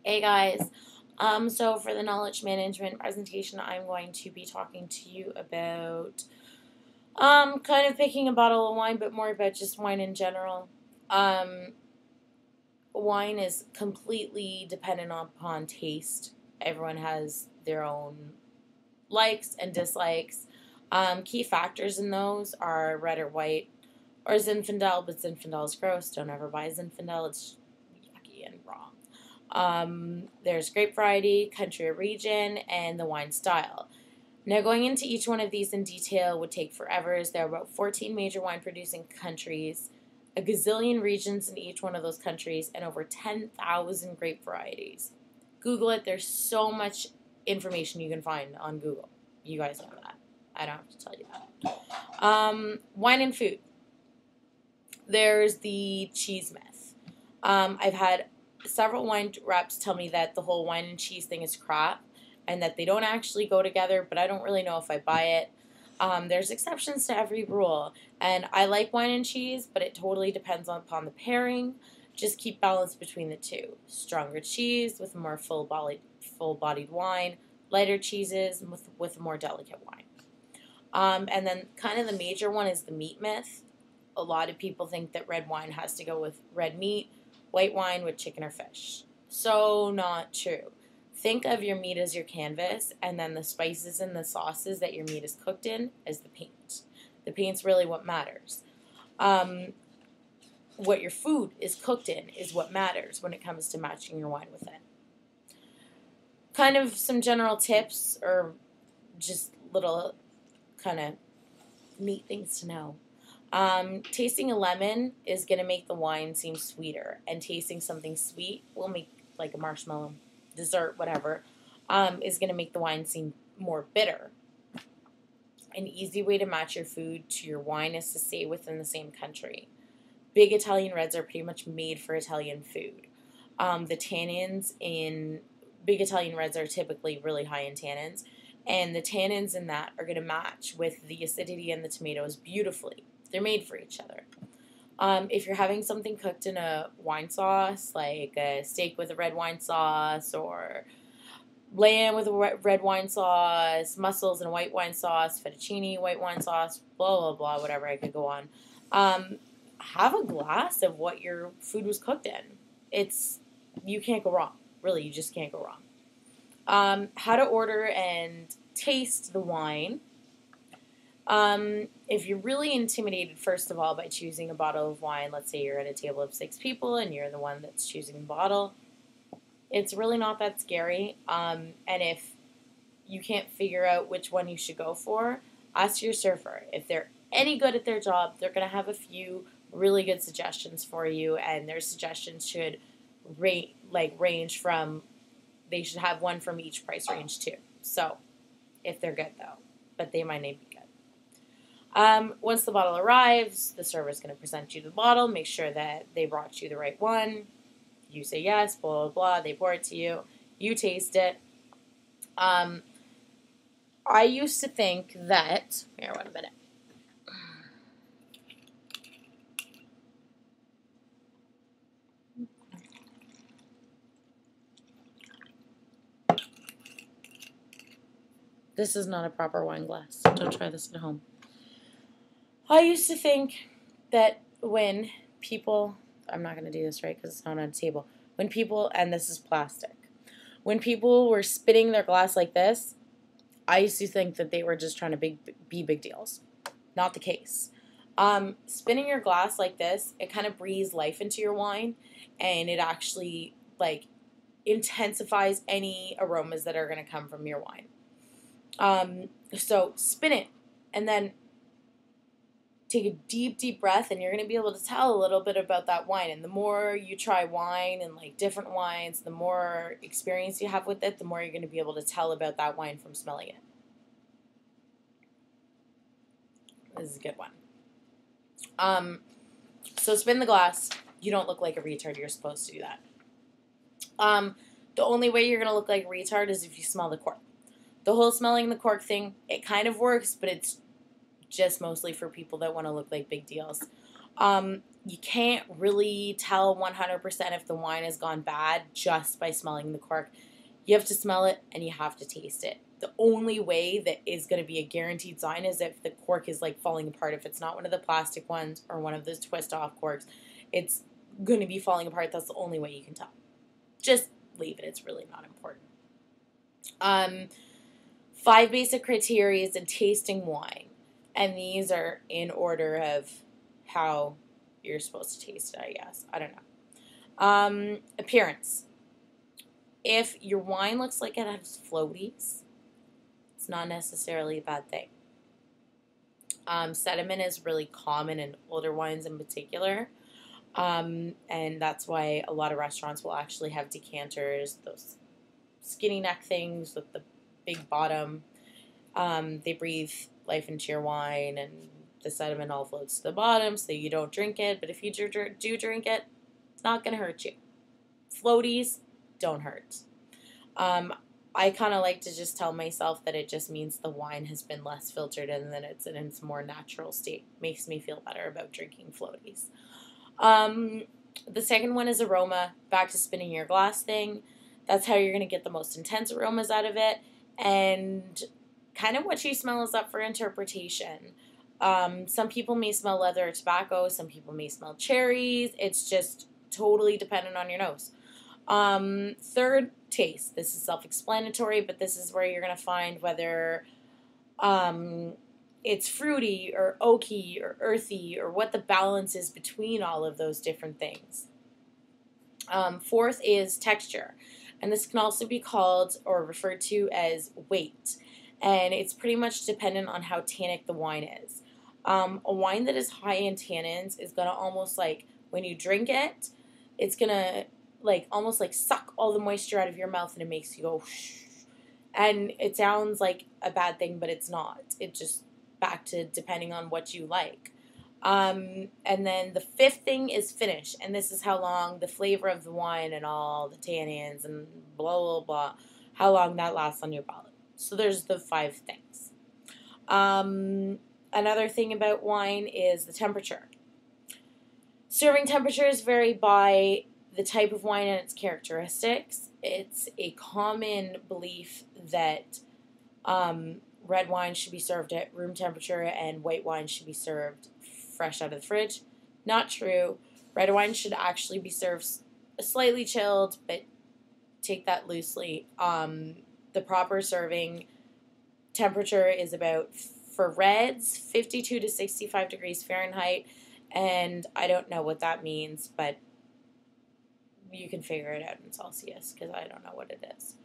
Hey guys, so for the knowledge management presentation, I'm going to be talking to you about kind of picking a bottle of wine, but more about just wine in general. Um, Wine is completely dependent upon taste. Everyone has their own likes and dislikes. Key factors in those are red or white or Zinfandel, but Zinfandel is gross. Don't ever buy Zinfandel. It's yucky and wrong. There's grape variety, country or region, and the wine style. Now, going into each one of these in detail would take forever, as there are about 14 major wine producing countries, a gazillion regions in each one of those countries, and over 10,000 grape varieties. Google it. There's so much information you can find on Google. You guys know that. I don't have to tell you that. Wine and food. There's the cheese myth. I've had several wine reps tell me that the whole wine and cheese thing is crap and that they don't actually go together, but I don't really know if I buy it. There's exceptions to every rule, and I like wine and cheese, but it totally depends upon the pairing. Just keep balance between the two. Stronger cheese with more full-bodied wine, lighter cheeses with a more delicate wine. And then kind of the major one is the meat myth. A lot of people think that red wine has to go with red meat, white wine with chicken or fish. So not true. Think of your meat as your canvas, and then the spices and the sauces that your meat is cooked in as the paint. The paint's really what matters. What your food is cooked in is what matters when it comes to matching your wine with it. Kind of some general tips or just little kind of neat things to know. Tasting a lemon is going to make the wine seem sweeter, and tasting something sweet will make, like a marshmallow, dessert, whatever, is going to make the wine seem more bitter. An easy way to match your food to your wine is to stay within the same country. Big Italian reds are pretty much made for Italian food. The tannins in big Italian reds are typically really high in tannins, and the tannins in that are going to match with the acidity in the tomatoes beautifully. They're made for each other. If you're having something cooked in a wine sauce, like a steak with a red wine sauce, or lamb with a red wine sauce, mussels in a white wine sauce, fettuccine, white wine sauce, blah, blah, blah, whatever, I could go on. Have a glass of what your food was cooked in. You can't go wrong. Really, you just can't go wrong. How to order and taste the wine. If you're really intimidated, first of all, by choosing a bottle of wine, let's say you're at a table of 6 people and you're the one that's choosing the bottle, it's really not that scary. And if you can't figure out which one you should go for, ask your server. If they're any good at their job, they're going to have a few really good suggestions for you, and their suggestions should range from, they should have one from each price range too. So, if they're good though, but they might not be good. Once the bottle arrives, the server is going to present you the bottle, make sure that they brought you the right one. You say yes, blah, blah, blah. They pour it to you. You taste it. I used to think that, here, wait a minute. This is not a proper wine glass. Don't try this at home. I used to think that when people, I'm not going to do this right because it's not on a table. When people, and this is plastic, when people were spitting their glass like this, I used to think that they were just trying to be big deals. Not the case. Spinning your glass like this, it kind of breathes life into your wine, and it actually, intensifies any aromas that are going to come from your wine. So spin it, and then take a deep, deep breath, and you're going to be able to tell a little bit about that wine. And the more you try wine and different wines, the more experience you have with it, the more you're going to be able to tell about that wine from smelling it. This is a good one. So spin the glass. You don't look like a retard. You're supposed to do that. The only way you're going to look like a retard is if you smell the cork. The whole smelling the cork thing, it kind of works, but it's just mostly for people that want to look like big deals. You can't really tell 100% if the wine has gone bad just by smelling the cork. You have to smell it and you have to taste it. The only way that is going to be a guaranteed sign is if the cork is like falling apart. If it's not one of the plastic ones or one of those twist off corks, it's going to be falling apart. That's the only way you can tell. Just leave it. It's really not important. 5 basic criteria in tasting wine. And these are in order of how you're supposed to taste it, I guess. I don't know. Appearance. If your wine looks like it has floaties, it's not necessarily a bad thing. Sediment is really common in older wines in particular. And that's why a lot of restaurants will actually have decanters, those skinny neck things with the big bottom. They breathe life into your wine, and the sediment all floats to the bottom so you don't drink it. But if you do drink it, it's not going to hurt you. Floaties don't hurt. I kind of like to just tell myself that it just means the wine has been less filtered and that it's in its more natural state. Makes me feel better about drinking floaties. The second one is aroma. Back to spinning your glass thing. That's how you're going to get the most intense aromas out of it. And kind of what you smell is up for interpretation. Some people may smell leather or tobacco. Some people may smell cherries. It's just totally dependent on your nose. Third, taste. This is self-explanatory, but this is where you're going to find whether it's fruity or oaky or earthy or what the balance is between all of those different things. Fourth is texture. And this can also be called or referred to as weight. And it's pretty much dependent on how tannic the wine is. A wine that is high in tannins is going to almost like, when you drink it, it's going to like almost like suck all the moisture out of your mouth and it makes you go shh. And it sounds like a bad thing, but it's not. It just back to depending on what you like. And then the fifth thing is finish. And this is how long the flavor of the wine and all the tannins and blah, blah, blah, how long that lasts on your palate. So there's the 5 things. Another thing about wine is the temperature. Serving temperatures vary by the type of wine and its characteristics. It's a common belief that red wine should be served at room temperature and white wine should be served fresh out of the fridge. Not true. Red wine should actually be served slightly chilled, but take that loosely. The proper serving temperature is about, for reds, 52 to 65 degrees Fahrenheit, and I don't know what that means, but you can figure it out in Celsius because I don't know what it is.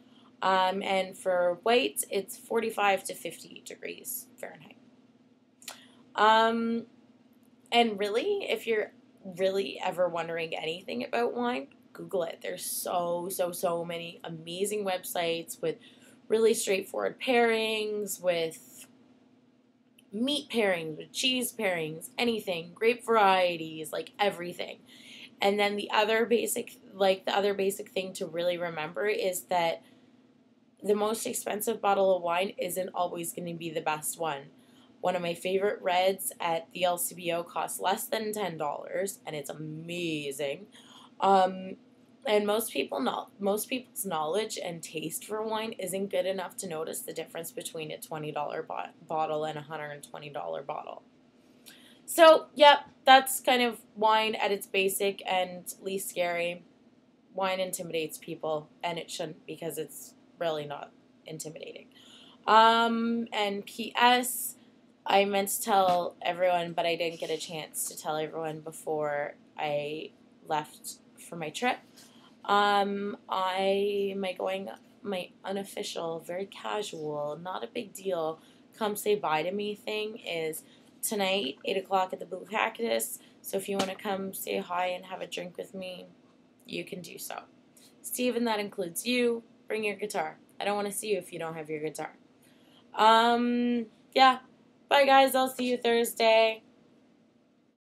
And for whites, it's 45 to 50 degrees Fahrenheit. And really, if you're really ever wondering anything about wine, Google it. There's so many amazing websites with really straightforward pairings, with meat pairings, with cheese pairings, anything, grape varieties, like everything. And then the other basic thing to really remember is that the most expensive bottle of wine isn't always going to be the best one. One of my favorite reds at the LCBO costs less than $10, and it's amazing. And most people's knowledge and taste for wine isn't good enough to notice the difference between a $20 bottle and a $120 bottle. So, yeah, that's kind of wine at its basic and least scary. Wine intimidates people, and it shouldn't because it's really not intimidating. And P.S., I meant to tell everyone, but I didn't get a chance to tell everyone before I left for my trip. My unofficial, very casual, not a big deal, come say bye to me thing is tonight, 8 o'clock at the Blue Cactus. So if you want to come say hi and have a drink with me, you can do so. Steven, that includes you. Bring your guitar. I don't want to see you if you don't have your guitar. Yeah. Bye, guys. I'll see you Thursday.